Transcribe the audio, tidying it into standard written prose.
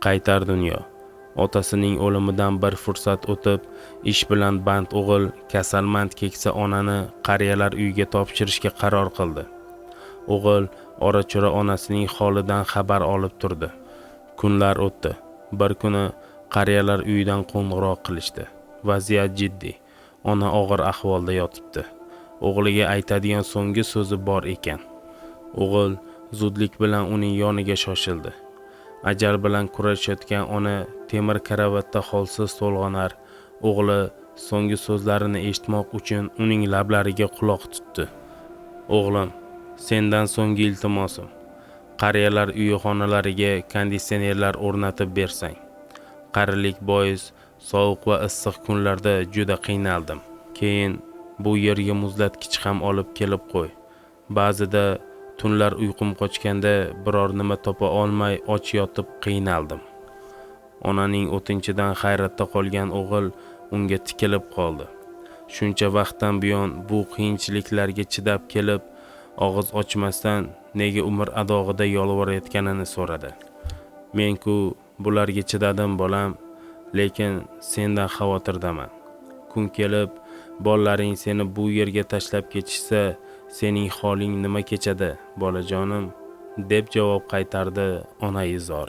Qaytar dunyo. Otasining o'limidan bir fursat o'tib, ish bilan band o'g'il kasalmand keksa onani qariyalar uyiga topshirishga qaror qildi. O'g'il ora-chora onasining holidan xabar olib turdi. Kunlar o'tdi. Bir kuni qariyalar uyidan qo'ng'iroq qilishdi. Vaziyat jiddiy. Ona og'ir ahvolda yotibdi. O'g'liga aytadigan so'nggi so'zi bor ekan. O'g'il zudlik bilan uning yoniga shoshildi. Ajal bilan kurashayotgan ona temir karavotda holsiz to'lg'anar. O'g'li so'nggi so'zlarini eshitmoq uchun uning lablariga quloq tutdi. O'g'lim, sendan so'nggi iltimosim. Qariyalar uyi xonalariga konditsionerlar o'rnatib bersang. Qarilik bois sovuq va issiq kunlarda juda qiynaldim. Keyin bu yerga muzlatgich ham olib kelib qo'y. Ba'zida tunlar uyqum qochganda biror nima topa olmay och yotib qiynaldim. Onaning o'tinchidan hayratda qolgan o'g'il unga tikilib qoldi. Shuncha vaqtdan buyon bu qiyinchiliklarga chidab kelib, og'iz ochmasdan nega umr adog'ida yolvorayotganini so'radi. Men-ku bularga chidadim bolam, lekin sendan xavotirdaman. Kun kelib bolalaring seni bu yerga tashlab ketishsa, sening holing nima kechadi, bolajonim, deb javob qaytardi ona izor.